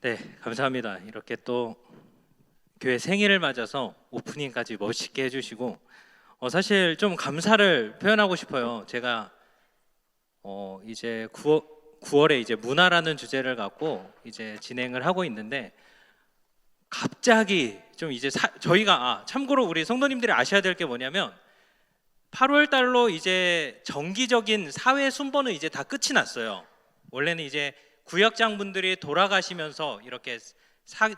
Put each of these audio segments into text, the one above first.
네, 감사합니다. 이렇게 또 교회 생일을 맞아서 오프닝까지 멋있게 해주시고 사실 좀 감사를 표현하고 싶어요. 제가 이제 9월에 이제 문화라는 주제를 갖고 이제 진행을 하고 있는데 갑자기 좀 이제 저희가 참고로 우리 성도님들이 아셔야 될 게 뭐냐면 8월 달로 이제 정기적인 사회 순번은 이제 다 끝이 났어요. 원래는 이제 구역장분들이 돌아가시면서 이렇게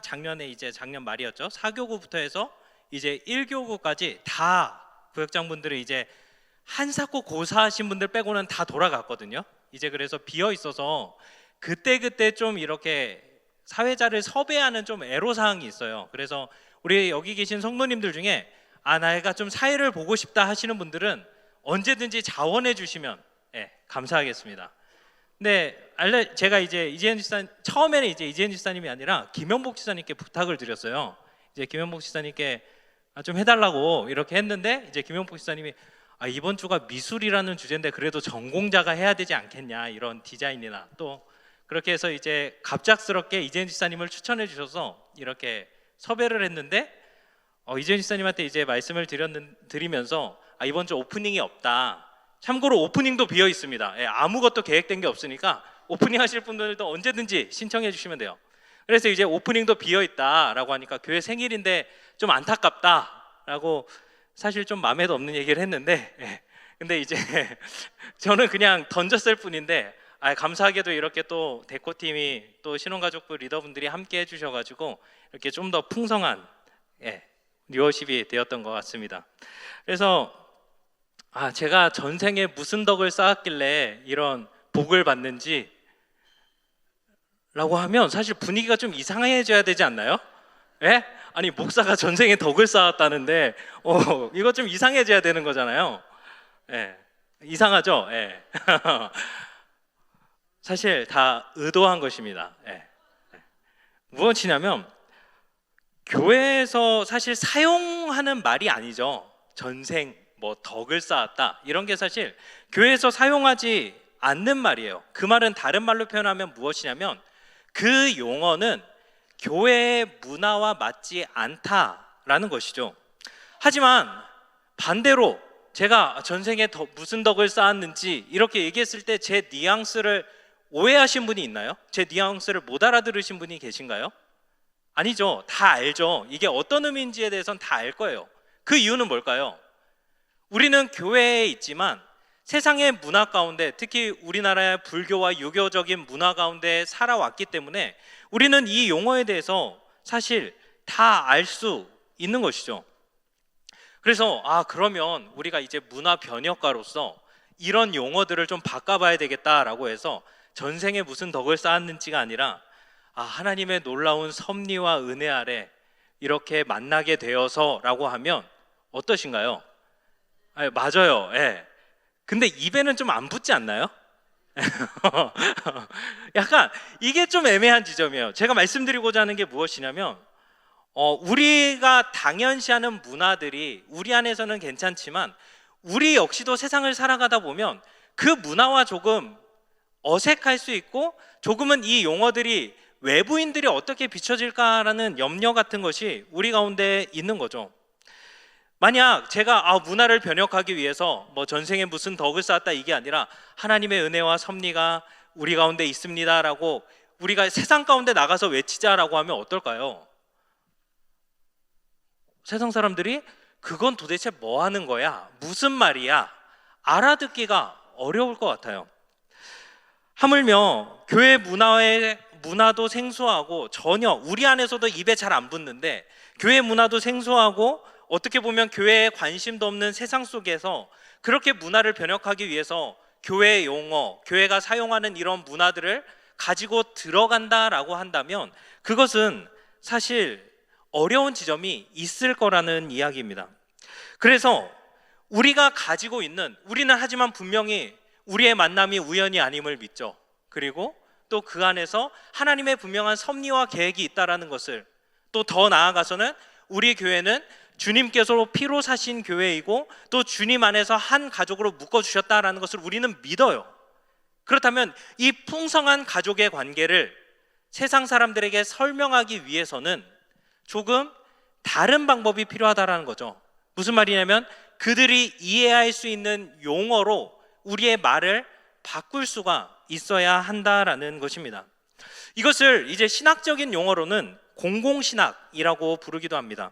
작년에 이제 작년 말이었죠. 4교구부터 해서 이제 1교구까지 다 구역장분들이 이제 한사코 고사하신 분들 빼고는 다 돌아갔거든요. 이제 그래서 비어 있어서 그때 좀 이렇게 사회자를 섭외하는 좀 애로사항이 있어요. 그래서 우리 여기 계신 성도님들 중에 내가 좀 사회를 보고 싶다 하시는 분들은 언제든지 자원해 주시면 감사하겠습니다. 근데 제가 이제 이재현 지사 처음에는 이제 이재현 지사님이 아니라 김영복 지사님께 부탁을 드렸어요. 이제 김영복 지사님께 좀 해달라고 이렇게 했는데 이제 김영복 지사님이 이번 주가 미술이라는 주제인데 그래도 전공자가 해야 되지 않겠냐, 이런 디자인이나 또 그렇게 해서 이제 갑작스럽게 이재현 지사님을 추천해 주셔서 이렇게 섭외를 했는데 이재현 지사님한테 이제 말씀을 드리면서 이번 주 오프닝이 없다. 참고로 오프닝도 비어 있습니다. 아무것도 계획된 게 없으니까 오프닝 하실 분들도 언제든지 신청해 주시면 돼요. 그래서 이제 오프닝도 비어 있다라고 하니까 교회 생일인데 좀 안타깝다라고 사실 좀 마음에도 없는 얘기를 했는데 근데 이제 저는 그냥 던졌을 뿐인데 감사하게도 이렇게 또 데코팀이 또 신혼가족부 리더분들이 함께 해주셔가지고 이렇게 좀 더 풍성한 리더십이 되었던 것 같습니다. 그래서 제가 전생에 무슨 덕을 쌓았길래 이런 복을 받는지 라고 하면 사실 분위기가 좀 이상해져야 되지 않나요? 아니 목사가 전생에 덕을 쌓았다는데 이거 좀 이상해져야 되는 거잖아요. 이상하죠? 사실 다 의도한 것입니다. 무엇이냐면 교회에서 사실 사용하는 말이 아니죠. 전생 뭐 덕을 쌓았다 이런 게 사실 교회에서 사용하지 않는 말이에요. 그 말은 다른 말로 표현하면 무엇이냐면 그 용어는 교회의 문화와 맞지 않다라는 것이죠. 하지만 반대로 제가 전생에 무슨 덕을 쌓았는지 이렇게 얘기했을 때 제 뉘앙스를 오해하신 분이 있나요? 제 뉘앙스를 못 알아들으신 분이 계신가요? 아니죠. 다 알죠. 이게 어떤 의미인지에 대해서는 다 알 거예요. 그 이유는 뭘까요? 우리는 교회에 있지만 세상의 문화 가운데, 특히 우리나라의 불교와 유교적인 문화 가운데 살아왔기 때문에 우리는 이 용어에 대해서 사실 다 알 수 있는 것이죠. 그래서 그러면 우리가 이제 문화 번역가로서 이런 용어들을 좀 바꿔봐야 되겠다라고 해서 전생에 무슨 덕을 쌓았는지가 아니라 하나님의 놀라운 섭리와 은혜 아래 이렇게 만나게 되어서라고 하면 어떠신가요? 맞아요. 근데 입에는 좀 안 붙지 않나요? 약간 이게 좀 애매한 지점이에요. 제가 말씀드리고자 하는 게 무엇이냐면 우리가 당연시하는 문화들이 우리 안에서는 괜찮지만 우리 역시도 세상을 살아가다 보면 그 문화와 조금 어색할 수 있고 조금은 이 용어들이 외부인들이 어떻게 비춰질까라는 염려 같은 것이 우리 가운데 있는 거죠. 만약 제가 문화를 변혁하기 위해서 뭐 전생에 무슨 덕을 쌓았다 이게 아니라 하나님의 은혜와 섭리가 우리 가운데 있습니다라고 우리가 세상 가운데 나가서 외치자라고 하면 어떨까요? 세상 사람들이 그건 도대체 뭐 하는 거야? 무슨 말이야? 알아듣기가 어려울 것 같아요. 하물며 교회 문화도 생소하고 전혀 우리 안에서도 입에 잘 안 붙는데 교회 문화도 생소하고 어떻게 보면 교회에 관심도 없는 세상 속에서 그렇게 문화를 변혁하기 위해서 교회의 용어, 교회가 사용하는 이런 문화들을 가지고 들어간다라고 한다면 그것은 사실 어려운 지점이 있을 거라는 이야기입니다. 그래서 우리가 가지고 있는, 우리는 하지만 분명히 우리의 만남이 우연이 아님을 믿죠. 그리고 또 그 안에서 하나님의 분명한 섭리와 계획이 있다라는 것을, 또 더 나아가서는 우리 교회는 주님께서 피로 사신 교회이고 또 주님 안에서 한 가족으로 묶어주셨다라는 것을 우리는 믿어요. 그렇다면 이 풍성한 가족의 관계를 세상 사람들에게 설명하기 위해서는 조금 다른 방법이 필요하다라는 거죠. 무슨 말이냐면 그들이 이해할 수 있는 용어로 우리의 말을 바꿀 수가 있어야 한다라는 것입니다. 이것을 이제 신학적인 용어로는 공공신학이라고 부르기도 합니다.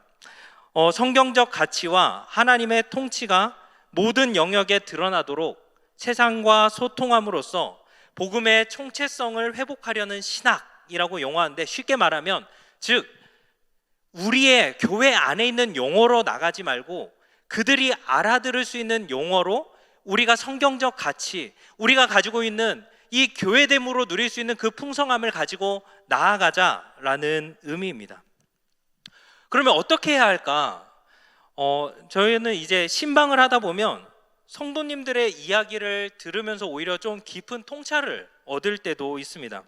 성경적 가치와 하나님의 통치가 모든 영역에 드러나도록 세상과 소통함으로써 복음의 총체성을 회복하려는 신학이라고 용어하는데, 쉽게 말하면 즉 우리의 교회 안에 있는 용어로 나가지 말고 그들이 알아들을 수 있는 용어로 우리가 성경적 가치, 우리가 가지고 있는 이 교회됨으로 누릴 수 있는 그 풍성함을 가지고 나아가자라는 의미입니다. 그러면 어떻게 해야 할까? 저희는 이제 신방을 하다 보면 성도님들의 이야기를 들으면서 오히려 좀 깊은 통찰을 얻을 때도 있습니다.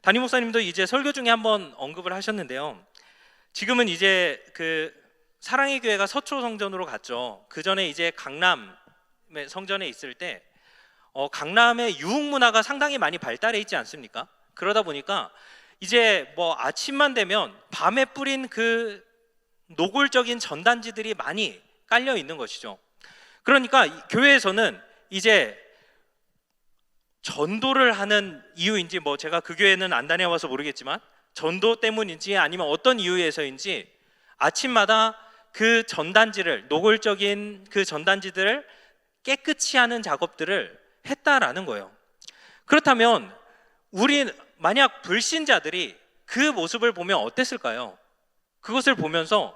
담임 목사님도 이제 설교 중에 한번 언급을 하셨는데요. 지금은 이제 그 사랑의 교회가 서초 성전으로 갔죠. 그 전에 이제 강남 성전에 있을 때 강남의 유흥 문화가 상당히 많이 발달해 있지 않습니까? 그러다 보니까 이제 뭐 아침만 되면 밤에 뿌린 그 노골적인 전단지들이 많이 깔려 있는 것이죠. 그러니까 교회에서는 이제 전도를 하는 이유인지, 뭐 제가 그 교회는 안 다녀와서 모르겠지만 전도 때문인지 아니면 어떤 이유에서인지 아침마다 그 전단지를, 노골적인 그 전단지들을 깨끗이 하는 작업들을 했다라는 거예요. 그렇다면 우리 만약 불신자들이 그 모습을 보면 어땠을까요? 그것을 보면서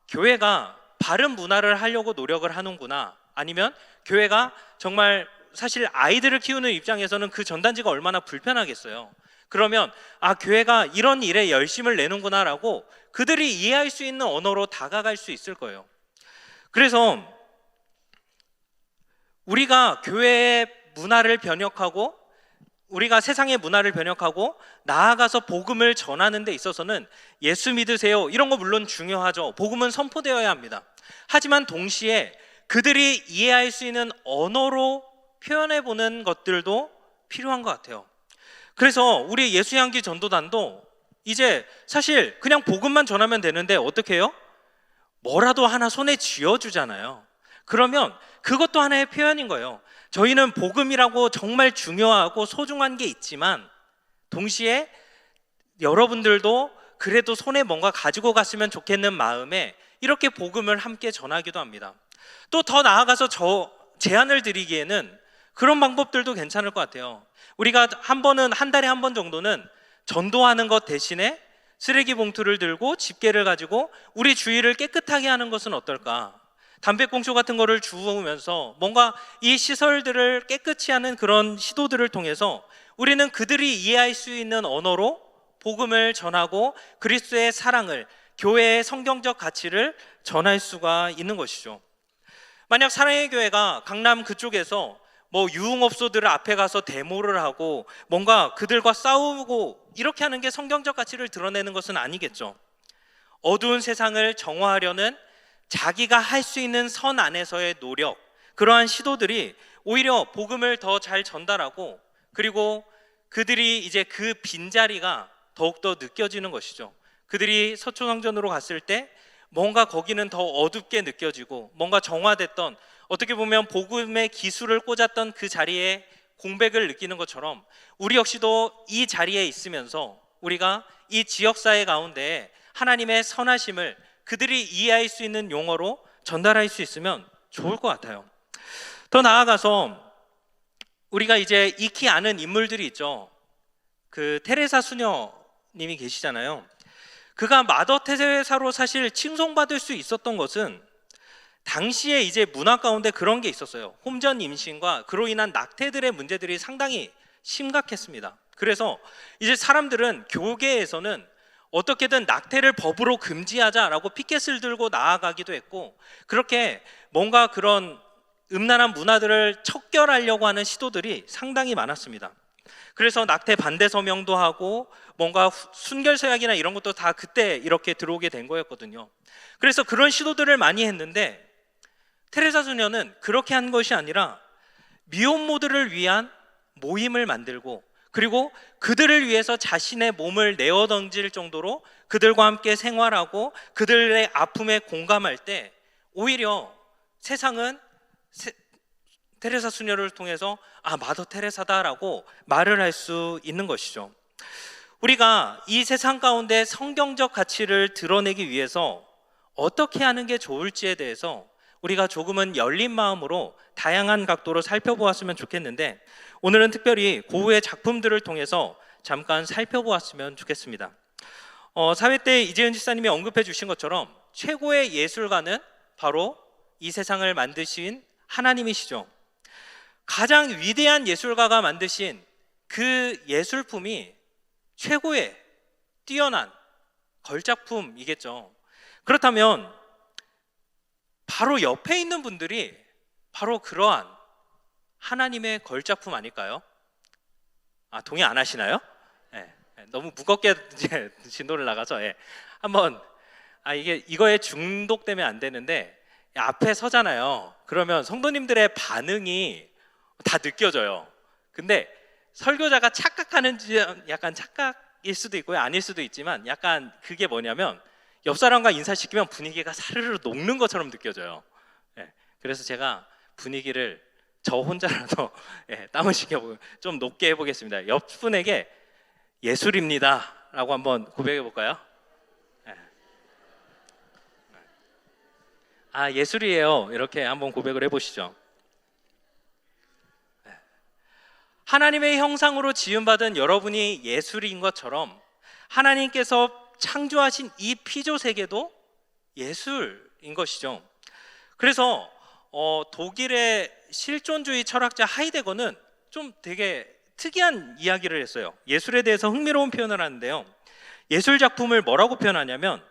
교회가 바른 문화를 하려고 노력을 하는구나, 아니면 교회가 정말 사실 아이들을 키우는 입장에서는 그 전단지가 얼마나 불편하겠어요. 그러면 교회가 이런 일에 열심을 내는구나 라고 그들이 이해할 수 있는 언어로 다가갈 수 있을 거예요. 그래서 우리가 교회의 문화를 변혁하고 우리가 세상의 문화를 변혁하고 나아가서 복음을 전하는 데 있어서는 예수 믿으세요 이런 거 물론 중요하죠. 복음은 선포되어야 합니다. 하지만 동시에 그들이 이해할 수 있는 언어로 표현해 보는 것들도 필요한 것 같아요. 그래서 우리 예수향기 전도단도 이제 사실 그냥 복음만 전하면 되는데 어떻게 해요? 뭐라도 하나 손에 쥐어주잖아요. 그러면 그것도 하나의 표현인 거예요. 저희는 복음이라고 정말 중요하고 소중한 게 있지만 동시에 여러분들도 그래도 손에 뭔가 가지고 갔으면 좋겠는 마음에 이렇게 복음을 함께 전하기도 합니다. 또 더 나아가서 제안을 드리기에는 그런 방법들도 괜찮을 것 같아요. 우리가 한 달에 한 번 정도는 전도하는 것 대신에 쓰레기 봉투를 들고 집게를 가지고 우리 주위를 깨끗하게 하는 것은 어떨까? 담배꽁초 같은 거를 주우면서 뭔가 이 시설들을 깨끗이 하는 그런 시도들을 통해서 우리는 그들이 이해할 수 있는 언어로 복음을 전하고 그리스도의 사랑을, 교회의 성경적 가치를 전할 수가 있는 것이죠. 만약 사랑의 교회가 강남 그쪽에서 뭐 유흥업소들을 앞에 가서 데모를 하고 뭔가 그들과 싸우고 이렇게 하는 게 성경적 가치를 드러내는 것은 아니겠죠. 어두운 세상을 정화하려는 자기가 할 수 있는 선 안에서의 노력, 그러한 시도들이 오히려 복음을 더 잘 전달하고 그리고 그들이 이제 그 빈자리가 더욱더 느껴지는 것이죠. 그들이 서초성전으로 갔을 때 뭔가 거기는 더 어둡게 느껴지고 뭔가 정화됐던, 어떻게 보면 복음의 기술을 꽂았던 그 자리에 공백을 느끼는 것처럼 우리 역시도 이 자리에 있으면서 우리가 이 지역사회 가운데 하나님의 선하심을 그들이 이해할 수 있는 용어로 전달할 수 있으면 좋을 것 같아요. 더 나아가서 우리가 이제 익히 아는 인물들이 있죠. 그 테레사 수녀님이 계시잖아요. 그가 마더 테레사로 사실 칭송받을 수 있었던 것은 당시에 이제 문화 가운데 그런 게 있었어요. 홈전 임신과 그로 인한 낙태들의 문제들이 상당히 심각했습니다. 그래서 이제 사람들은 교계에서는 어떻게든 낙태를 법으로 금지하자라고 피켓을 들고 나아가기도 했고, 그렇게 뭔가 그런 음란한 문화들을 척결하려고 하는 시도들이 상당히 많았습니다. 그래서 낙태 반대 서명도 하고 뭔가 순결서약이나 이런 것도 다 그때 이렇게 들어오게 된 거였거든요. 그래서 그런 시도들을 많이 했는데 테레사 수녀는 그렇게 한 것이 아니라 미혼모들을 위한 모임을 만들고 그리고 그들을 위해서 자신의 몸을 내어 던질 정도로 그들과 함께 생활하고 그들의 아픔에 공감할 때 오히려 세상은 테레사 수녀를 통해서 마더 테레사다라고 말을 할 수 있는 것이죠. 우리가 이 세상 가운데 성경적 가치를 드러내기 위해서 어떻게 하는 게 좋을지에 대해서 우리가 조금은 열린 마음으로 다양한 각도로 살펴보았으면 좋겠는데, 오늘은 특별히 고흐의 작품들을 통해서 잠깐 살펴보았으면 좋겠습니다. 사회 때 이재은 집사님이 언급해 주신 것처럼 최고의 예술가는 바로 이 세상을 만드신 하나님이시죠. 가장 위대한 예술가가 만드신 그 예술품이 최고의 뛰어난 걸작품이겠죠. 그렇다면 바로 옆에 있는 분들이 바로 그러한 하나님의 걸작품 아닐까요? 동의 안 하시나요? 네, 너무 무겁게 이제 진도를 나가서 한번 이거에 중독되면 안 되는데, 앞에 서잖아요. 그러면 성도님들의 반응이 다 느껴져요. 근데 설교자가 착각하는지 약간 착각일 수도 있고요, 아닐 수도 있지만 약간 그게 뭐냐면 옆 사람과 인사시키면 분위기가 사르르 녹는 것처럼 느껴져요. 그래서 제가 분위기를 저 혼자라도 땀을 식혀보고 좀 높게 해보겠습니다. 옆 분에게 예술입니다 라고 한번 고백해 볼까요? 예술이에요, 이렇게 한번 고백을 해보시죠. 하나님의 형상으로 지음받은 여러분이 예술인 것처럼 하나님께서 창조하신 이 피조 세계도 예술인 것이죠. 그래서 독일의 실존주의 철학자 하이데거는 좀 되게 특이한 이야기를 했어요. 예술에 대해서 흥미로운 표현을 하는데요, 예술 작품을 뭐라고 표현하냐면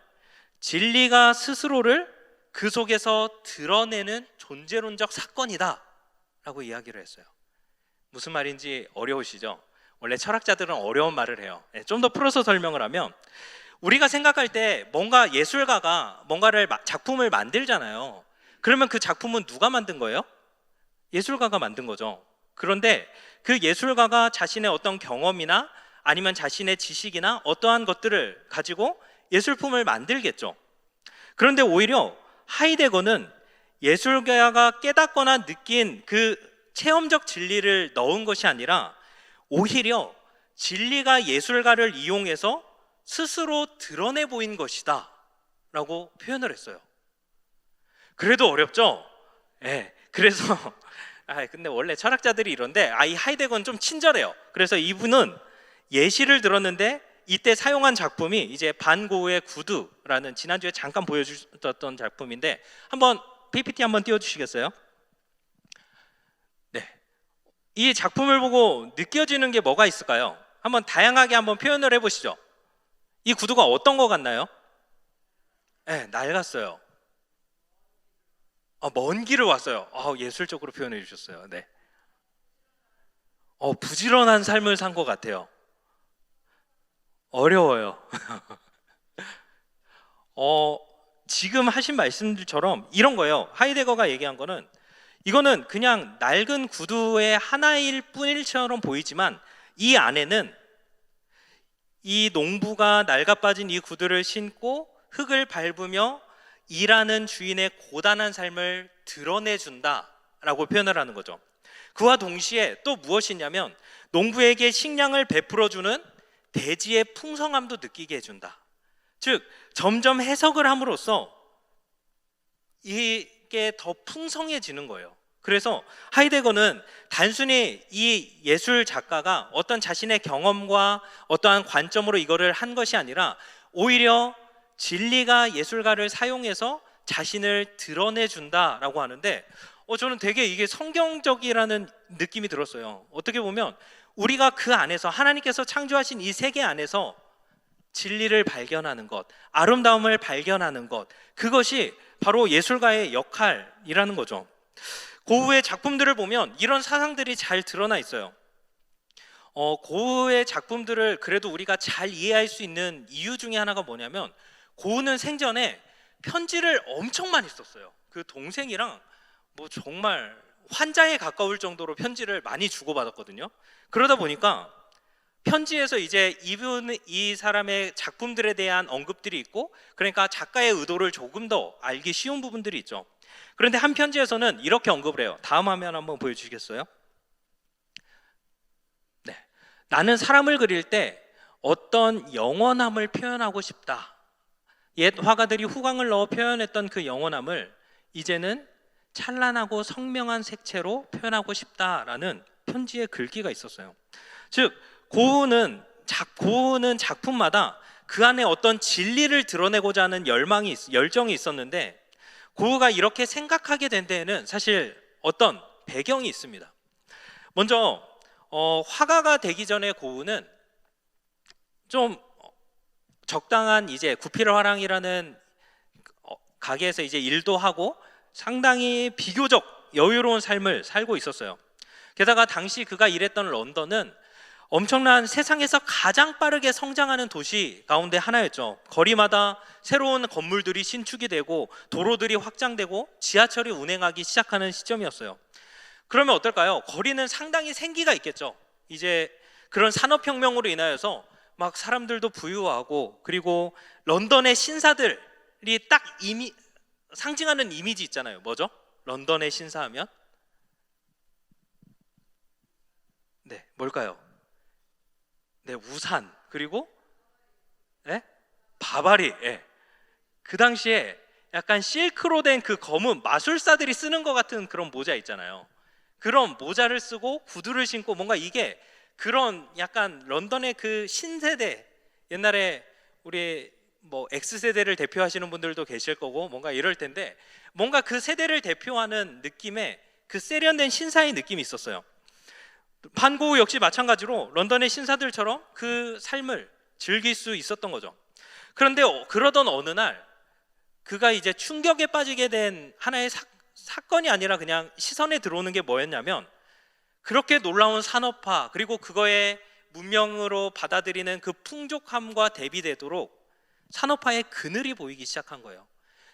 진리가 스스로를 그 속에서 드러내는 존재론적 사건이다 라고 이야기를 했어요. 무슨 말인지 어려우시죠? 원래 철학자들은 어려운 말을 해요. 좀 더 풀어서 설명을 하면, 우리가 생각할 때 뭔가 예술가가 뭔가를 작품을 만들잖아요. 그러면 그 작품은 누가 만든 거예요? 예술가가 만든 거죠. 그런데 그 예술가가 자신의 어떤 경험이나 아니면 자신의 지식이나 어떠한 것들을 가지고 예술품을 만들겠죠. 그런데 오히려 하이데거는 예술가가 깨닫거나 느낀 그 체험적 진리를 넣은 것이 아니라 오히려 진리가 예술가를 이용해서 스스로 드러내 보인 것이다 라고 표현을 했어요. 그래도 어렵죠? 그래서 근데 원래 철학자들이 이런데 이 하이데거는 좀 친절해요. 그래서 이분은 예시를 들었는데 이때 사용한 작품이 이제 반 고흐의 구두라는, 지난주에 잠깐 보여주셨던 작품인데, 한번 PPT 한번 띄워주시겠어요? 이 작품을 보고 느껴지는 게 뭐가 있을까요? 한번 다양하게 한번 표현을 해보시죠. 이 구두가 어떤 것 같나요? 낡았어요. 먼 길을 왔어요. 예술적으로 표현해 주셨어요. 부지런한 삶을 산 것 같아요. 어려워요. 지금 하신 말씀들처럼 이런 거예요. 하이데거가 얘기한 거는, 이거는 그냥 낡은 구두의 하나일 뿐일처럼 보이지만 이 안에는 이 농부가 낡아빠진 이 구두를 신고 흙을 밟으며 일하는 주인의 고단한 삶을 드러내준다라고 표현을 하는 거죠. 그와 동시에 또 무엇이냐면 농부에게 식량을 베풀어주는 대지의 풍성함도 느끼게 해준다. 즉 점점 해석을 함으로써 이게 더 풍성해지는 거예요. 그래서 하이데거는 단순히 이 예술 작가가 어떤 자신의 경험과 어떠한 관점으로 이거를 한 것이 아니라 오히려 진리가 예술가를 사용해서 자신을 드러내준다라고 하는데, 저는 되게 이게 성경적이라는 느낌이 들었어요. 어떻게 보면 우리가 그 안에서, 하나님께서 창조하신 이 세계 안에서 진리를 발견하는 것, 아름다움을 발견하는 것, 그것이 바로 예술가의 역할이라는 거죠. 고흐의 작품들을 보면 이런 사상들이 잘 드러나 있어요. 고흐의 작품들을 그래도 우리가 잘 이해할 수 있는 이유 중에 하나가 뭐냐면, 고흐는 생전에 편지를 엄청 많이 썼어요. 그 동생이랑 뭐 정말 환자에 가까울 정도로 편지를 많이 주고받았거든요. 그러다 보니까 편지에서 이제 이 사람의 작품들에 대한 언급들이 있고, 그러니까 작가의 의도를 조금 더 알기 쉬운 부분들이 있죠. 그런데 한 편지에서는 이렇게 언급을 해요. 다음 화면 한번 보여주시겠어요? 네, 나는 사람을 그릴 때 어떤 영원함을 표현하고 싶다. 옛 화가들이 후광을 넣어 표현했던 그 영원함을 이제는 찬란하고 성명한 색채로 표현하고 싶다라는 편지의 글귀가 있었어요. 즉 고흐는 작품마다 그 안에 어떤 진리를 드러내고자 하는 열정이 있었는데, 고흐가 이렇게 생각하게 된 데에는 사실 어떤 배경이 있습니다. 먼저 화가가 되기 전에 고흐는 좀 적당한 이제 구피르 화랑이라는 가게에서 이제 일도 하고 상당히 비교적 여유로운 삶을 살고 있었어요. 게다가 당시 그가 일했던 런던은 엄청난 세상에서 가장 빠르게 성장하는 도시 가운데 하나였죠. 거리마다 새로운 건물들이 신축이 되고 도로들이 확장되고 지하철이 운행하기 시작하는 시점이었어요. 그러면 어떨까요? 거리는 상당히 생기가 있겠죠. 이제 그런 산업혁명으로 인하여서 막 사람들도 부유하고, 그리고 런던의 신사들이 딱 상징하는 이미지 있잖아요. 뭐죠? 런던의 신사하면? 네, 뭘까요? 네, 우산, 그리고 바바리. 그 당시에 약간 실크로 된 그 검은 마술사들이 쓰는 것 같은 그런 모자 있잖아요. 그런 모자를 쓰고 구두를 신고, 뭔가 이게 그런 약간 런던의 그 신세대, 옛날에 우리 뭐 X세대를 대표하시는 분들도 계실 거고 뭔가 이럴 텐데, 뭔가 그 세대를 대표하는 느낌의 그 세련된 신사의 느낌이 있었어요. 반 고흐 역시 마찬가지로 런던의 신사들처럼 그 삶을 즐길 수 있었던 거죠. 그런데 그러던 어느 날 그가 이제 충격에 빠지게 된 하나의 사건이 아니라 그냥 시선에 들어오는 게 뭐였냐면, 그렇게 놀라운 산업화, 그리고 그거의 문명으로 받아들이는 그 풍족함과 대비되도록 산업화의 그늘이 보이기 시작한 거예요.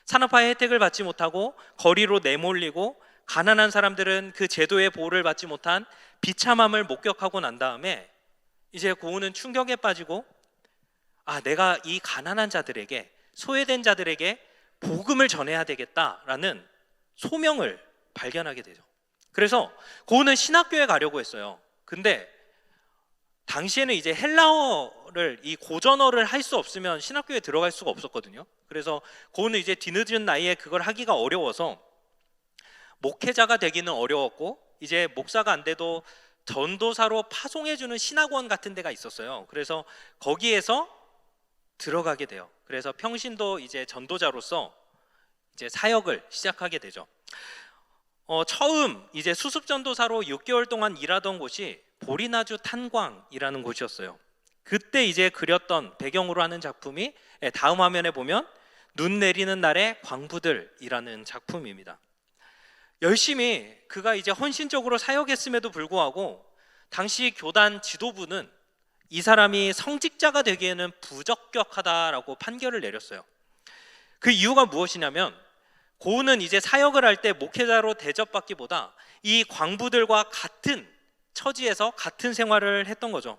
산업화의 혜택을 받지 못하고 거리로 내몰리고 가난한 사람들은 그 제도의 보호를 받지 못한 비참함을 목격하고 난 다음에 이제 고흐는 충격에 빠지고, 내가 이 가난한 자들에게, 소외된 자들에게 복음을 전해야 되겠다라는 소명을 발견하게 되죠. 그래서 고흐는 신학교에 가려고 했어요. 근데 당시에는 이제 헬라어를, 이 고전어를 할 수 없으면 신학교에 들어갈 수가 없었거든요. 그래서 고흐는 이제 뒤늦은 나이에 그걸 하기가 어려워서 목회자가 되기는 어려웠고, 이제 목사가 안 돼도 전도사로 파송해주는 신학원 같은 데가 있었어요. 그래서 거기에서 들어가게 돼요. 그래서 평신도 이제 전도자로서 이제 사역을 시작하게 되죠. 처음 이제 수습 전도사로 6개월 동안 일하던 곳이 보리나주 탄광이라는 곳이었어요. 그때 이제 그렸던 배경으로 하는 작품이 다음 화면에 보면 눈 내리는 날의 광부들이라는 작품입니다. 열심히 그가 이제 헌신적으로 사역했음에도 불구하고 당시 교단 지도부는 이 사람이 성직자가 되기에는 부적격하다라고 판결을 내렸어요. 그 이유가 무엇이냐면, 고흐는 이제 사역을 할 때 목회자로 대접받기보다 이 광부들과 같은 처지에서 같은 생활을 했던 거죠.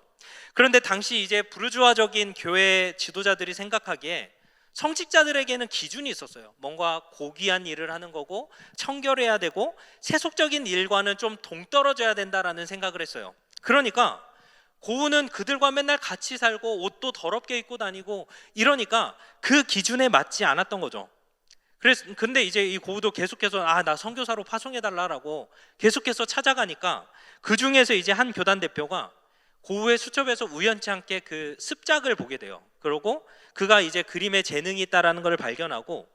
그런데 당시 이제 부르주아적인 교회 지도자들이 생각하기에 성직자들에게는 기준이 있었어요. 뭔가 고귀한 일을 하는 거고 청결해야 되고 세속적인 일과는 좀 동떨어져야 된다라는 생각을 했어요. 그러니까 고흐는 그들과 맨날 같이 살고 옷도 더럽게 입고 다니고 이러니까 그 기준에 맞지 않았던 거죠. 근데 이제 이 고흐도 계속해서 나 선교사로 파송해달라고 계속해서 찾아가니까 그 중에서 이제 한 교단 대표가 고흐의 수첩에서 우연치 않게 그 습작을 보게 돼요. 그러고 그가 이제 그림에 재능이 있다라는 걸 발견하고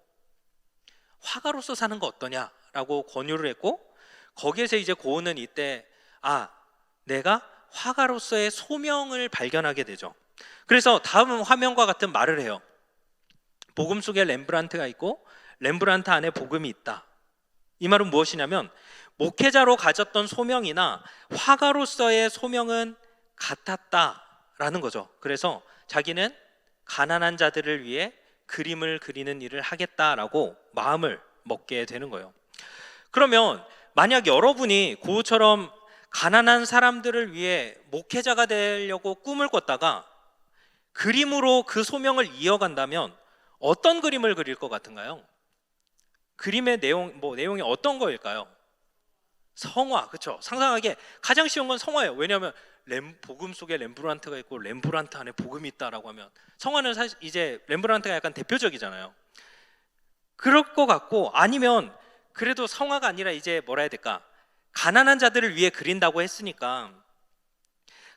화가로서 사는 거 어떠냐라고 권유를 했고, 거기에서 이제 고흐는 이때 내가 화가로서의 소명을 발견하게 되죠. 그래서 다음 화면과 같은 말을 해요. 복음 속에 렘브란트가 있고 렘브란트 안에 복음이 있다. 이 말은 무엇이냐면, 목회자로 가졌던 소명이나 화가로서의 소명은 같았다라는 거죠. 그래서 자기는 가난한 자들을 위해 그림을 그리는 일을 하겠다라고 마음을 먹게 되는 거예요. 그러면 만약 여러분이 고흐처럼 가난한 사람들을 위해 목회자가 되려고 꿈을 꿨다가 그림으로 그 소명을 이어간다면 어떤 그림을 그릴 것 같은가요? 그림의 내용이 어떤 거일까요? 성화, 그렇죠? 상상하기에 가장 쉬운 건 성화예요. 왜냐하면 복음 속에 렘브란트가 있고 렘브란트 안에 복음이 있다라고 하면 성화는 사실 이제 렘브란트가 약간 대표적이잖아요. 그럴 것 같고, 아니면 그래도 성화가 아니라 이제 뭐라 해야 될까? 가난한 자들을 위해 그린다고 했으니까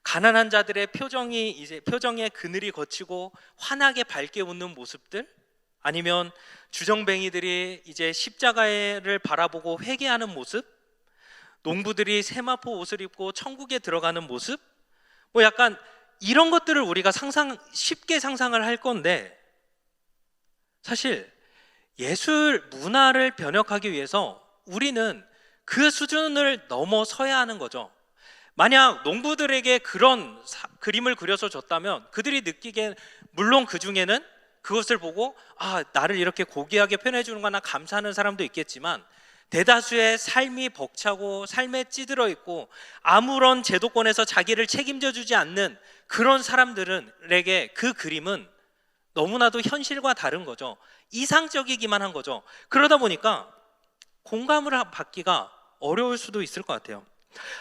가난한 자들의 표정에 그늘이 걷히고 환하게 밝게 웃는 모습들, 아니면 주정뱅이들이 이제 십자가를 바라보고 회개하는 모습, 농부들이 세마포 옷을 입고 천국에 들어가는 모습, 뭐 약간 이런 것들을 우리가 쉽게 상상을 할 건데, 사실 예술 문화를 변혁하기 위해서 우리는 그 수준을 넘어서야 하는 거죠. 만약 농부들에게 그런 그림을 그려서 줬다면 그들이 느끼기엔, 물론 그 중에는 그것을 보고 나를 이렇게 고귀하게 표현해 주는 거나 감사하는 사람도 있겠지만, 대다수의 삶이 벅차고 삶에 찌들어 있고 아무런 제도권에서 자기를 책임져 주지 않는 그런 사람들에게 그 그림은 너무나도 현실과 다른 거죠. 이상적이기만 한 거죠. 그러다 보니까 공감을 받기가 어려울 수도 있을 것 같아요.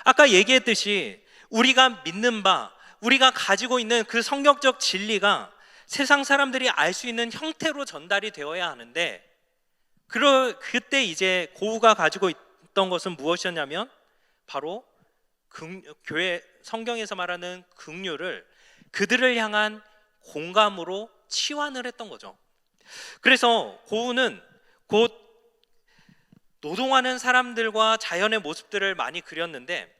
아까 얘기했듯이 우리가 믿는 바, 우리가 가지고 있는 그 성경적 진리가 세상 사람들이 알 수 있는 형태로 전달이 되어야 하는데, 그때 이제 고우가 가지고 있던 것은 무엇이었냐면 바로 교회 성경에서 말하는 긍휼을 그들을 향한 공감으로 치환을 했던 거죠. 그래서 고우는 곧 노동하는 사람들과 자연의 모습들을 많이 그렸는데,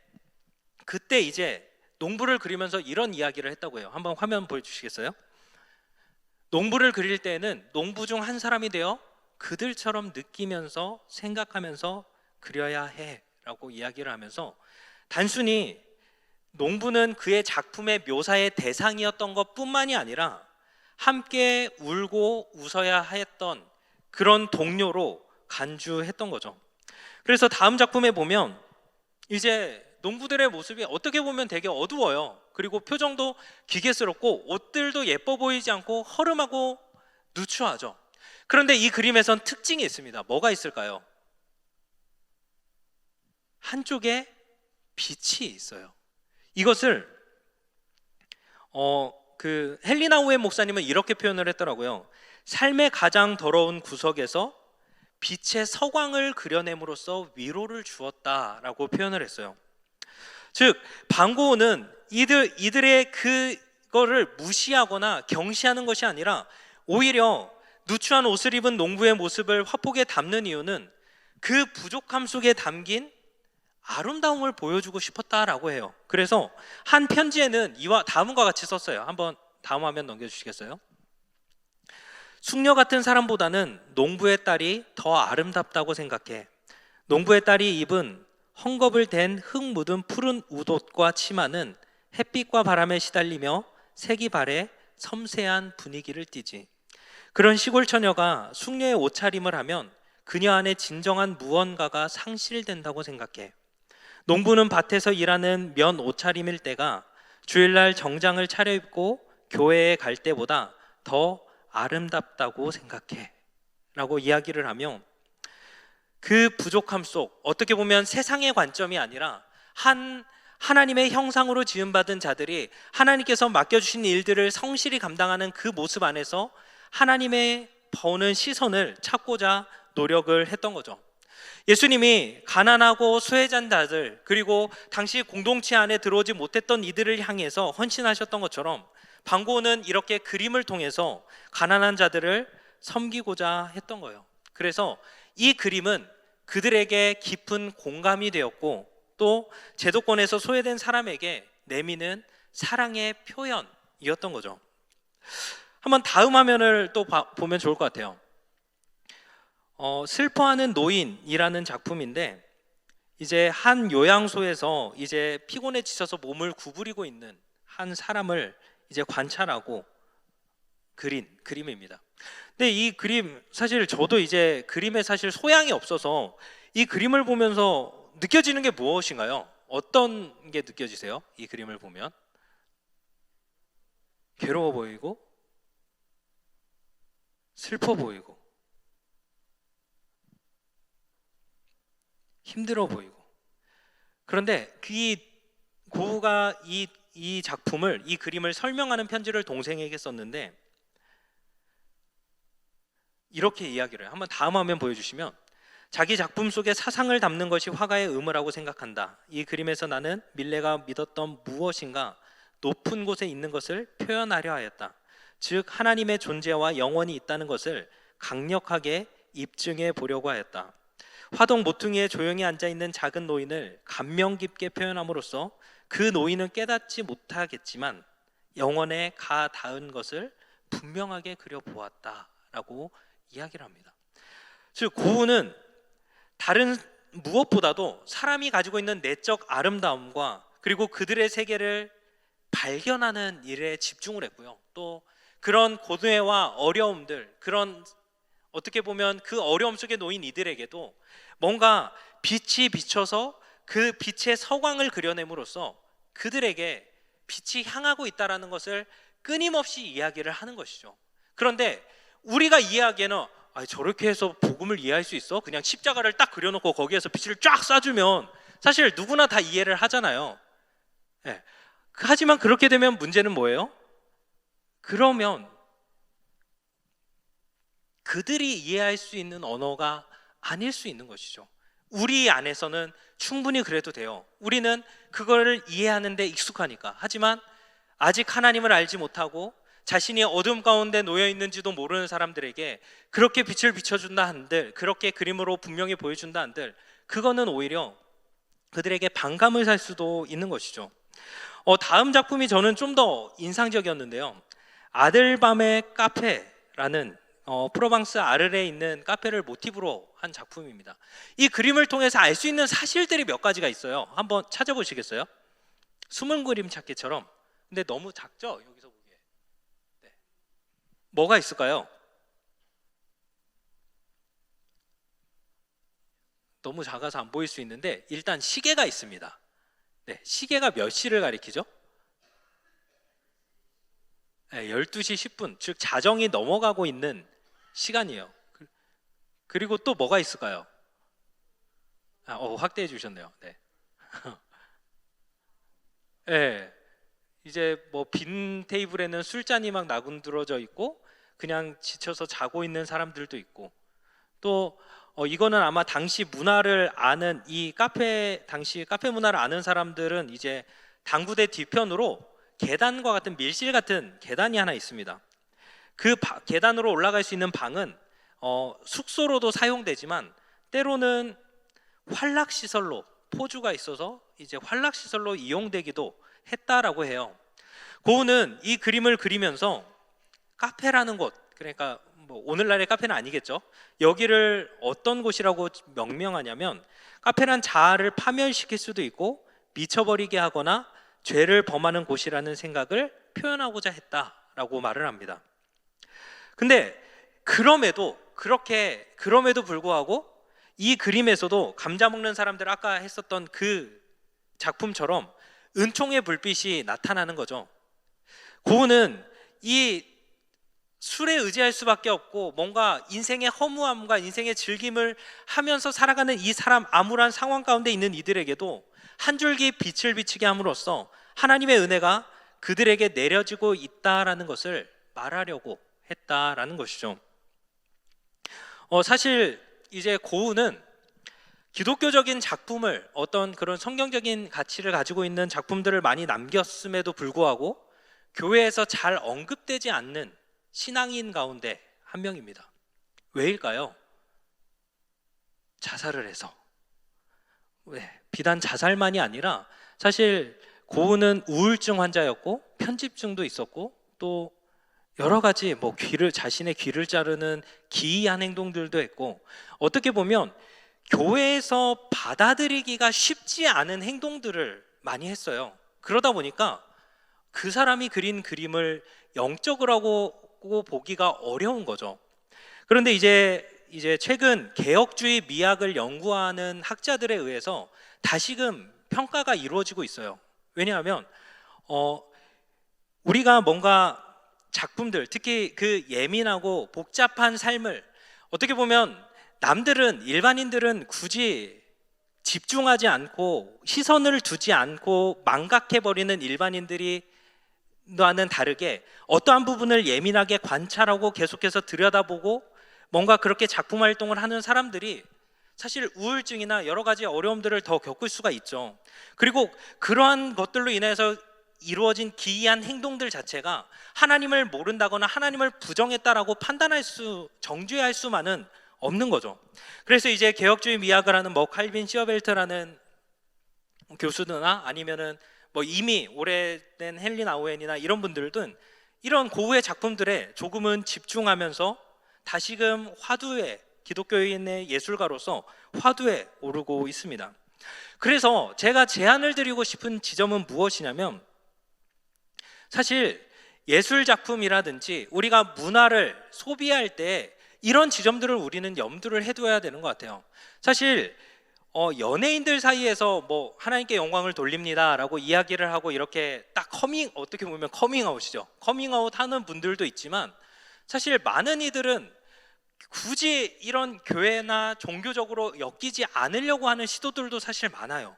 그때 이제 농부를 그리면서 이런 이야기를 했다고 해요. 한번 화면 보여주시겠어요? 농부를 그릴 때에는 농부 중 한 사람이 되어 그들처럼 느끼면서 생각하면서 그려야 해 라고 이야기를 하면서, 단순히 농부는 그의 작품의 묘사의 대상이었던 것 뿐만이 아니라 함께 울고 웃어야 했던 그런 동료로 간주했던 거죠. 그래서 다음 작품에 보면 이제 농부들의 모습이 어떻게 보면 되게 어두워요. 그리고 표정도 기괴스럽고 옷들도 예뻐 보이지 않고 허름하고 누추하죠. 그런데 이 그림에선 특징이 있습니다. 뭐가 있을까요? 한쪽에 빛이 있어요. 이것을 헬리나 오웬 목사님은 이렇게 표현을 했더라고요. 삶의 가장 더러운 구석에서 빛의 서광을 그려냄으로써 위로를 주었다라고 표현을 했어요. 즉, 반고흐는 이들의 그거를 무시하거나 경시하는 것이 아니라 오히려 누추한 옷을 입은 농부의 모습을 화폭에 담는 이유는 그 부족함 속에 담긴 아름다움을 보여주고 싶었다라고 해요. 그래서 한 편지에는 다음과 같이 썼어요. 한번 다음 화면 넘겨주시겠어요? 숙녀 같은 사람보다는 농부의 딸이 더 아름답다고 생각해. 농부의 딸이 입은 헝겊을 댄 흙 묻은 푸른 웃옷과 치마는 햇빛과 바람에 시달리며 색이 바래 섬세한 분위기를 띠지. 그런 시골 처녀가 숙녀의 옷차림을 하면 그녀 안에 진정한 무언가가 상실된다고 생각해. 농부는 밭에서 일하는 면 옷차림일 때가 주일날 정장을 차려입고 교회에 갈 때보다 더 아름답다고 생각해 라고 이야기를 하며, 그 부족함 속, 어떻게 보면 세상의 관점이 아니라 하나님의 형상으로 지음받은 자들이 하나님께서 맡겨주신 일들을 성실히 감당하는 그 모습 안에서 하나님의 보는 시선을 찾고자 노력을 했던 거죠. 예수님이 가난하고 소외된 자들, 그리고 당시 공동체 안에 들어오지 못했던 이들을 향해서 헌신하셨던 것처럼 반고흐는 이렇게 그림을 통해서 가난한 자들을 섬기고자 했던 거예요. 그래서 이 그림은 그들에게 깊은 공감이 되었고, 또 제도권에서 소외된 사람에게 내미는 사랑의 표현이었던 거죠. 한번 다음 화면을 또 보면 좋을 것 같아요. 슬퍼하는 노인이라는 작품인데, 이제 한 요양소에서 이제 피곤해 지쳐서 몸을 구부리고 있는 한 사람을 이제 관찰하고 그린 그림입니다. 근데 이 그림, 사실 저도 이제 그림에 사실 소양이 없어서 이 그림을 보면서 느껴지는 게 무엇인가요? 어떤 게 느껴지세요? 이 그림을 보면 괴로워 보이고 슬퍼 보이고 힘들어 보이고. 그런데 이 고우가 이 작품을, 이 그림을 설명하는 편지를 동생에게 썼는데 이렇게 이야기를 해요. 한번 다음 화면 보여주시면, 자기 작품 속에 사상을 담는 것이 화가의 의무라고 생각한다. 이 그림에서 나는 밀레가 믿었던 무엇인가 높은 곳에 있는 것을 표현하려 하였다. 즉 하나님의 존재와 영원이 있다는 것을 강력하게 입증해 보려고 하였다. 화동 모퉁이에 조용히 앉아있는 작은 노인을 감명 깊게 표현함으로써 그 노인은 깨닫지 못하겠지만 영원에 가 닿은 것을 분명하게 그려보았다라고 이야기를 합니다. 즉 고흐는 다른 무엇보다도 사람이 가지고 있는 내적 아름다움과 그리고 그들의 세계를 발견하는 일에 집중을 했고요. 또 그런 고뇌와 어려움들, 그런 어떻게 보면 그 어려움 속에 놓인 이들에게도 뭔가 빛이 비쳐서 그 빛의 서광을 그려냄으로써 그들에게 빛이 향하고 있다는 것을 끊임없이 이야기를 하는 것이죠. 그런데 우리가 이해하기에는 저렇게 해서 복음을 이해할 수 있어? 그냥 십자가를 딱 그려놓고 거기에서 빛을 쫙 쏴주면 사실 누구나 다 이해를 하잖아요. 네. 하지만 그렇게 되면 문제는 뭐예요? 그러면 그들이 이해할 수 있는 언어가 아닐 수 있는 것이죠. 우리 안에서는 충분히 그래도 돼요. 우리는 그거를 이해하는 데 익숙하니까. 하지만 아직 하나님을 알지 못하고 자신이 어둠 가운데 놓여 있는지도 모르는 사람들에게 그렇게 빛을 비춰준다 한들, 그렇게 그림으로 분명히 보여준다 한들, 그거는 오히려 그들에게 반감을 살 수도 있는 것이죠. 다음 작품이 저는 좀 더 인상적이었는데요. 아들밤의 카페라는 프로방스 아르레에 있는 카페를 모티브로 한 작품입니다. 이 그림을 통해서 알 수 있는 사실들이 몇 가지가 있어요. 한번 찾아보시겠어요? 숨은 그림 찾기처럼. 근데 너무 작죠? 여기서 보기에. 네. 뭐가 있을까요? 너무 작아서 안 보일 수 있는데 일단 시계가 있습니다. 네, 시계가 몇 시를 가리키죠? 네, 12시 10분, 즉 자정이 넘어가고 있는 시간이에요. 그리고 또 뭐가 있을까요? 확대해 주셨네요. 네. 네, 이제 뭐 빈 테이블에는 술잔이 막 나군드러져 있고 그냥 지쳐서 자고 있는 사람들도 있고, 또 이거는 아마 당시 문화를 아는, 이 카페 당시 카페 문화를 아는 사람들은 이제 당구대 뒤편으로 계단과 같은 밀실 같은 계단이 하나 있습니다. 그 계단으로 올라갈 수 있는 방은 숙소로도 사용되지만 때로는 환락시설로, 포주가 있어서 이제 환락시설로 이용되기도 했다라고 해요. 고흐는 이 그림을 그리면서 카페라는 곳, 그러니까 뭐 오늘날의 카페는 아니겠죠. 여기를 어떤 곳이라고 명명하냐면, 카페란 자아를 파멸시킬 수도 있고 미쳐버리게 하거나 죄를 범하는 곳이라는 생각을 표현하고자 했다라고 말을 합니다. 근데 그럼에도 불구하고 이 그림에서도 감자 먹는 사람들, 아까 했었던 그 작품처럼 은총의 불빛이 나타나는 거죠. 고흐는 이 술에 의지할 수밖에 없고 뭔가 인생의 허무함과 인생의 즐김을 하면서 살아가는 이 사람, 암울한 상황 가운데 있는 이들에게도 한 줄기 빛을 비치게 함으로써 하나님의 은혜가 그들에게 내려지고 있다라는 것을 말하려고 했다라는 것이죠. 사실 이제 고흐는 기독교적인 작품을, 어떤 그런 성경적인 가치를 가지고 있는 작품들을 많이 남겼음에도 불구하고 교회에서 잘 언급되지 않는 신앙인 가운데 한 명입니다. 왜일까요? 자살을 해서. 비단 자살만이 아니라 사실 고흐는 우울증 환자였고 편집증도 있었고 또 여러 가지 자신의 귀를 자르는 기이한 행동들도 했고, 어떻게 보면 교회에서 받아들이기가 쉽지 않은 행동들을 많이 했어요. 그러다 보니까 그 사람이 그린 그림을 영적이라고 보기가 어려운 거죠. 그런데 이제 최근 개혁주의 미학을 연구하는 학자들에 의해서 다시금 평가가 이루어지고 있어요. 왜냐하면 우리가 뭔가 작품들, 특히 그 예민하고 복잡한 삶을 어떻게 보면 남들은, 일반인들은 굳이 집중하지 않고 시선을 두지 않고 망각해버리는 일반인들이 와는 다르게 어떠한 부분을 예민하게 관찰하고 계속해서 들여다보고 뭔가 그렇게 작품 활동을 하는 사람들이 사실 우울증이나 여러 가지 어려움들을 더 겪을 수가 있죠. 그리고 그러한 것들로 인해서 이루어진 기이한 행동들 자체가 하나님을 모른다거나 하나님을 부정했다라고 정죄할 수만은 없는 거죠. 그래서 이제 개혁주의 미학을 하는 칼빈 시어벨트라는 교수들이나 아니면은 이미 오래된 헨리 나우엔이나 이런 분들은 이런 고흐의 작품들에 조금은 집중하면서 다시금 화두에, 기독교인의 예술가로서 화두에 오르고 있습니다. 그래서 제가 제안을 드리고 싶은 지점은 무엇이냐면, 사실 예술 작품이라든지 우리가 문화를 소비할 때 이런 지점들을 우리는 염두를 해둬야 되는 것 같아요. 사실 연예인들 사이에서 하나님께 영광을 돌립니다라고 이야기를 하고 이렇게 딱 어떻게 보면 커밍아웃이죠. 커밍아웃 하는 분들도 있지만 사실 많은 이들은 굳이 이런 교회나 종교적으로 엮이지 않으려고 하는 시도들도 사실 많아요.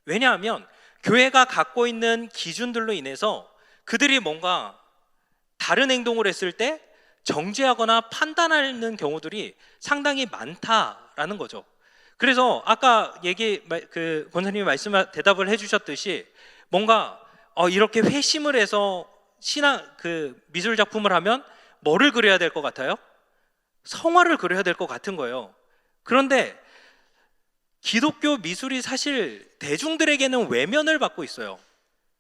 왜냐하면 교회가 갖고 있는 기준들로 인해서 그들이 뭔가 다른 행동을 했을 때 정죄하거나 판단하는 경우들이 상당히 많다라는 거죠. 그래서 아까 권사님이 대답을 해주셨듯이 뭔가 이렇게 회심을 해서 미술 작품을 하면 뭐를 그려야 될 것 같아요? 성화를 그려야 될 것 같은 거예요. 그런데 기독교 미술이 사실 대중들에게는 외면을 받고 있어요.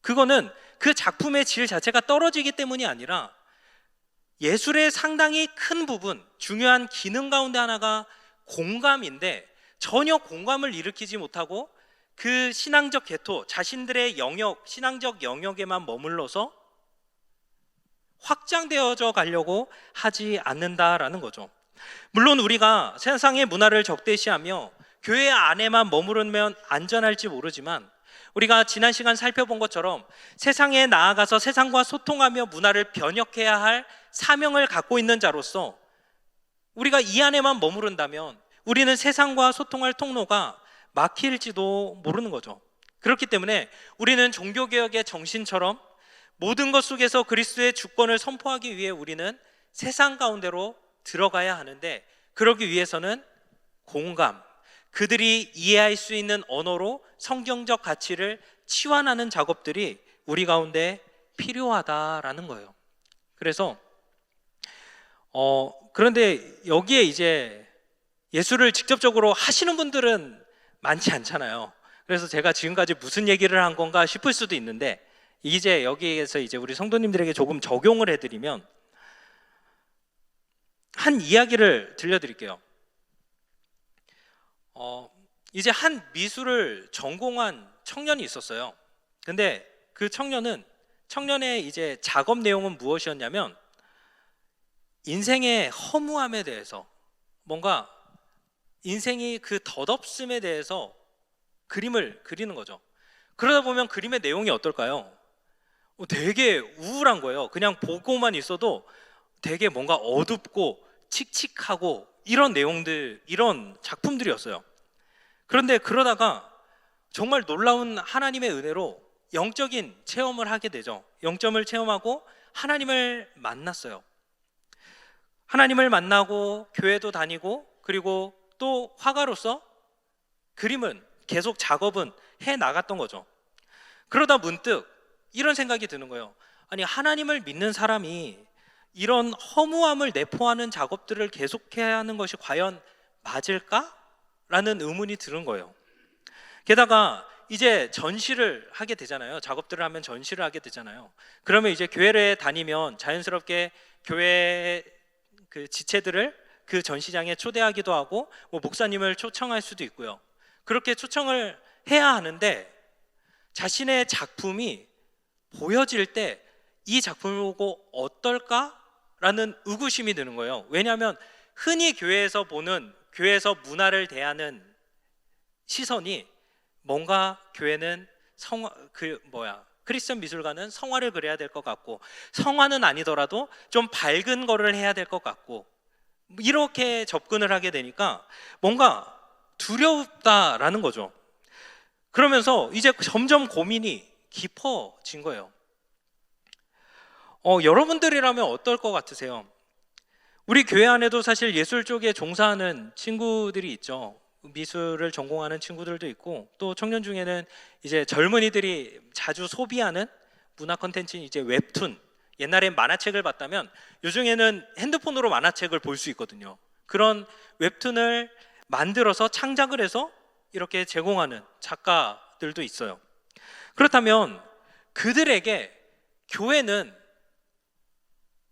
그거는 그 작품의 질 자체가 떨어지기 때문이 아니라 예술의 상당히 큰 부분, 중요한 기능 가운데 하나가 공감인데 전혀 공감을 일으키지 못하고 그 신앙적 계토, 자신들의 신앙적 영역에만 머물러서 확장되어져 가려고 하지 않는다라는 거죠. 물론 우리가 세상의 문화를 적대시하며 교회 안에만 머무르면 안전할지 모르지만 우리가 지난 시간 살펴본 것처럼 세상에 나아가서 세상과 소통하며 문화를 변혁해야 할 사명을 갖고 있는 자로서 우리가 이 안에만 머무른다면 우리는 세상과 소통할 통로가 막힐지도 모르는 거죠. 그렇기 때문에 우리는 종교개혁의 정신처럼 모든 것 속에서 그리스도의 주권을 선포하기 위해 우리는 세상 가운데로 들어가야 하는데, 그러기 위해서는 공감, 그들이 이해할 수 있는 언어로 성경적 가치를 치환하는 작업들이 우리 가운데 필요하다라는 거예요. 그래서 그런데 여기에 이제 예술을 직접적으로 하시는 분들은 많지 않잖아요. 그래서 제가 지금까지 무슨 얘기를 한 건가 싶을 수도 있는데, 이제 여기에서 이제 우리 성도님들에게 조금 적용을 해드리면 한 이야기를 들려드릴게요. 이제 한 미술을 전공한 청년이 있었어요. 근데 그 청년의 이제 작업 내용은 무엇이었냐면 인생의 허무함에 대해서, 뭔가 인생이 그 덧없음에 대해서 그림을 그리는 거죠. 그러다 보면 그림의 내용이 어떨까요? 되게 우울한 거예요. 그냥 보고만 있어도 되게 뭔가 어둡고 칙칙하고 이런 내용들, 이런 작품들이었어요. 그런데 그러다가 정말 놀라운 하나님의 은혜로 영적인 체험을 하게 되죠. 영점을 체험하고 하나님을 만났어요. 하나님을 만나고 교회도 다니고, 그리고 또 화가로서 그림은 계속 작업은 해 나갔던 거죠. 그러다 문득 이런 생각이 드는 거예요. 아니, 하나님을 믿는 사람이 이런 허무함을 내포하는 작업들을 계속해야 하는 것이 과연 맞을까? 라는 의문이 드는 거예요. 게다가 이제 전시를 하게 되잖아요. 작업들을 하면 전시를 하게 되잖아요. 그러면 이제 교회를 다니면 자연스럽게 교회 그 지체들을 그 전시장에 초대하기도 하고 목사님을 초청할 수도 있고요. 그렇게 초청을 해야 하는데 자신의 작품이 보여질 때 이 작품을 보고 어떨까라는 의구심이 드는 거예요. 왜냐하면 흔히 교회에서 문화를 대하는 시선이 뭔가 교회는 크리스천 미술관은 성화를 그려야 될 것 같고, 성화는 아니더라도 좀 밝은 거를 해야 될 것 같고, 이렇게 접근을 하게 되니까 뭔가 두렵다라는 거죠. 그러면서 이제 점점 고민이 깊어진 거예요. 여러분들이라면 어떨 것 같으세요? 우리 교회 안에도 사실 예술 쪽에 종사하는 친구들이 있죠. 미술을 전공하는 친구들도 있고, 또 청년 중에는 이제 젊은이들이 자주 소비하는 문화 콘텐츠인 이제 웹툰, 옛날엔 만화책을 봤다면 요즘에는 핸드폰으로 만화책을 볼 수 있거든요. 그런 웹툰을 만들어서 창작을 해서 이렇게 제공하는 작가들도 있어요. 그렇다면 그들에게 교회는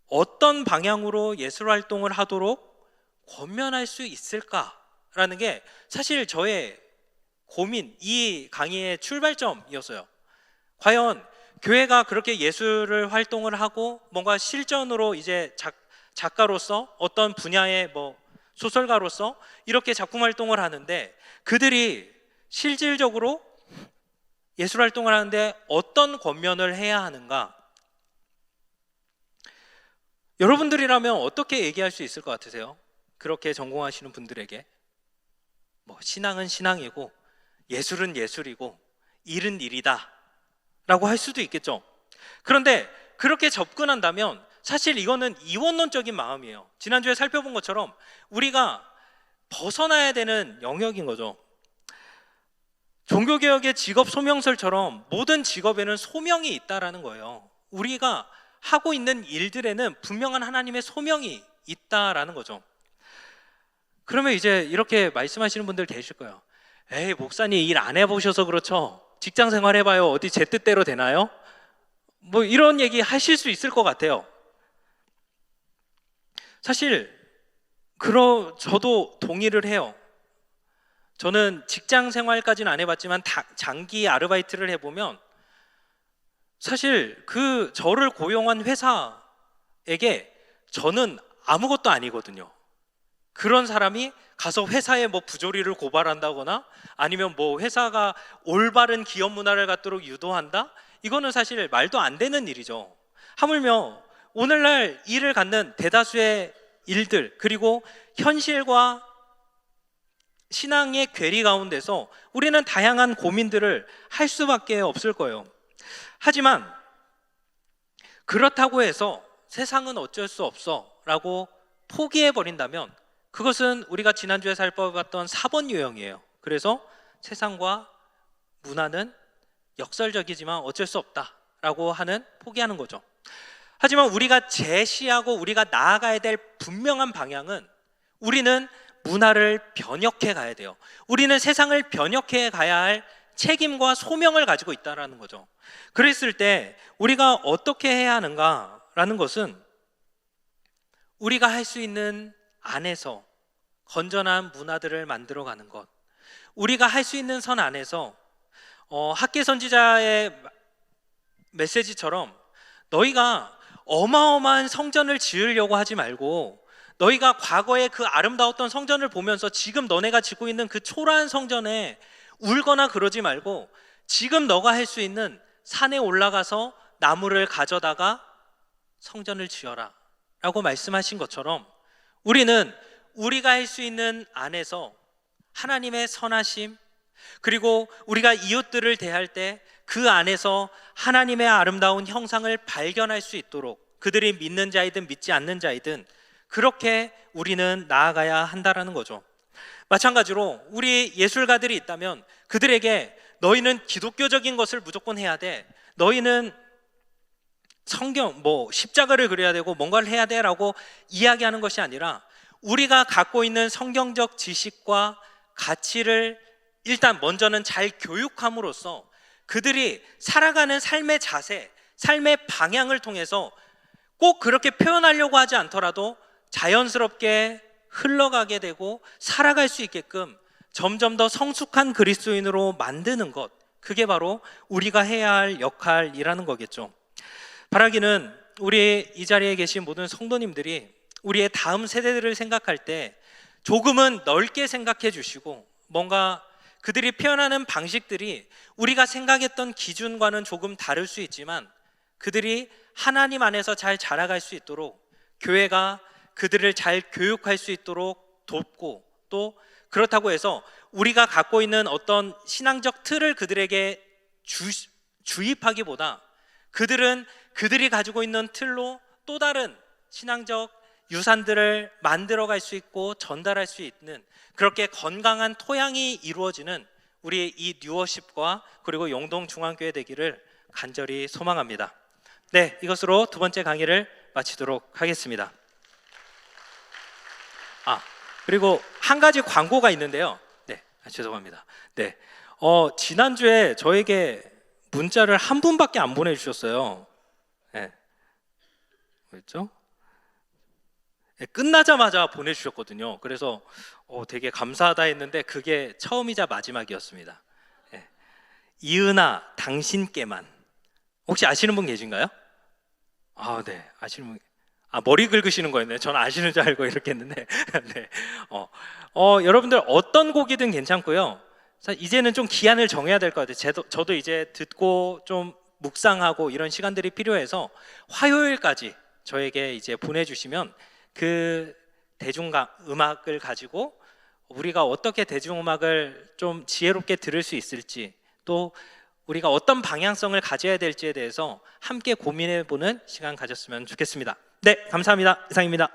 어떤 방향으로 예술 활동을 하도록 권면할 수 있을까라는 게 사실 저의 고민, 이 강의의 출발점이었어요. 과연 교회가 그렇게 예술을 활동을 하고 뭔가 실전으로 이제 작가로서 어떤 분야의 소설가로서 이렇게 작품 활동을 하는데, 그들이 실질적으로 예술 활동을 하는데 어떤 권면을 해야 하는가? 여러분들이라면 어떻게 얘기할 수 있을 것 같으세요? 그렇게 전공하시는 분들에게 신앙은 신앙이고 예술은 예술이고 일은 일이다 라고 할 수도 있겠죠. 그런데 그렇게 접근한다면 사실 이거는 이원론적인 마음이에요. 지난주에 살펴본 것처럼 우리가 벗어나야 되는 영역인 거죠. 종교개혁의 직업 소명설처럼 모든 직업에는 소명이 있다라는 거예요. 우리가 하고 있는 일들에는 분명한 하나님의 소명이 있다라는 거죠. 그러면 이제 이렇게 말씀하시는 분들 계실 거예요. 에이, 목사님 일 안 해보셔서 그렇죠. 직장 생활 해봐요. 어디 제 뜻대로 되나요? 이런 얘기 하실 수 있을 것 같아요. 사실 저도 동의를 해요. 저는 직장 생활까지는 안 해봤지만 장기 아르바이트를 해보면 사실 저를 고용한 회사에게 저는 아무것도 아니거든요. 그런 사람이 가서 회사에 부조리를 고발한다거나 아니면 회사가 올바른 기업 문화를 갖도록 유도한다? 이거는 사실 말도 안 되는 일이죠. 하물며 오늘날 일을 갖는 대다수의 일들, 그리고 현실과 신앙의 괴리 가운데서 우리는 다양한 고민들을 할 수밖에 없을 거예요. 하지만 그렇다고 해서 세상은 어쩔 수 없어 라고 포기해버린다면 그것은 우리가 지난주에 살펴봤던 4번 유형이에요. 그래서 세상과 문화는 역설적이지만 어쩔 수 없다라고 하는 포기하는 거죠. 하지만 우리가 제시하고 우리가 나아가야 될 분명한 방향은 우리는 문화를 변혁해 가야 돼요. 우리는 세상을 변혁해 가야 할 책임과 소명을 가지고 있다는 거죠. 그랬을 때 우리가 어떻게 해야 하는가라는 것은 우리가 할 수 있는 안에서 건전한 문화들을 만들어가는 것, 우리가 할 수 있는 선 안에서 학계 선지자의 메시지처럼 너희가 어마어마한 성전을 지으려고 하지 말고 너희가 과거에 그 아름다웠던 성전을 보면서 지금 너네가 짓고 있는 그 초라한 성전에 울거나 그러지 말고 지금 너가 할 수 있는 산에 올라가서 나무를 가져다가 성전을 지어라 라고 말씀하신 것처럼 우리는 우리가 할 수 있는 안에서 하나님의 선하심, 그리고 우리가 이웃들을 대할 때 그 안에서 하나님의 아름다운 형상을 발견할 수 있도록 그들이 믿는 자이든 믿지 않는 자이든 그렇게 우리는 나아가야 한다라는 거죠. 마찬가지로 우리 예술가들이 있다면 그들에게 너희는 기독교적인 것을 무조건 해야 돼, 너희는 성경 십자가를 그려야 되고 뭔가를 해야 돼 라고 이야기하는 것이 아니라 우리가 갖고 있는 성경적 지식과 가치를 일단 먼저는 잘 교육함으로써 그들이 살아가는 삶의 자세, 삶의 방향을 통해서 꼭 그렇게 표현하려고 하지 않더라도 자연스럽게 흘러가게 되고 살아갈 수 있게끔 점점 더 성숙한 그리스도인으로 만드는 것, 그게 바로 우리가 해야 할 역할이라는 거겠죠. 바라기는 우리 이 자리에 계신 모든 성도님들이 우리의 다음 세대들을 생각할 때 조금은 넓게 생각해 주시고 뭔가 그들이 표현하는 방식들이 우리가 생각했던 기준과는 조금 다를 수 있지만 그들이 하나님 안에서 잘 자라갈 수 있도록 교회가 그들을 잘 교육할 수 있도록 돕고, 또 그렇다고 해서 우리가 갖고 있는 어떤 신앙적 틀을 그들에게 주입하기보다 그들은 그들이 가지고 있는 틀로 또 다른 신앙적 유산들을 만들어갈 수 있고 전달할 수 있는, 그렇게 건강한 토양이 이루어지는 우리의 이 뉴워십과 그리고 영동중앙교회 되기를 간절히 소망합니다. 네, 이것으로 두 번째 강의를 마치도록 하겠습니다. 그리고 한 가지 광고가 있는데요. 네, 죄송합니다. 네, 지난주에 저에게 문자를 한 분밖에 안 보내주셨어요. 네, 뭐였죠? 네, 끝나자마자 보내주셨거든요. 그래서 되게 감사하다 했는데 그게 처음이자 마지막이었습니다. 네. 이은아, 당신께만. 혹시 아시는 분 계신가요? 네, 아시는 분. 머리 긁으시는 거였네요. 저는 아시는 줄 알고 이렇게 했는데. 네. 여러분들 어떤 곡이든 괜찮고요. 이제는 좀 기한을 정해야 될 것 같아요. 저도 이제 듣고 좀 묵상하고 이런 시간들이 필요해서 화요일까지 저에게 이제 보내주시면 그 대중음악을 가지고 우리가 어떻게 대중음악을 좀 지혜롭게 들을 수 있을지, 또 우리가 어떤 방향성을 가져야 될지에 대해서 함께 고민해보는 시간 가졌으면 좋겠습니다. 네, 감사합니다. 이상입니다.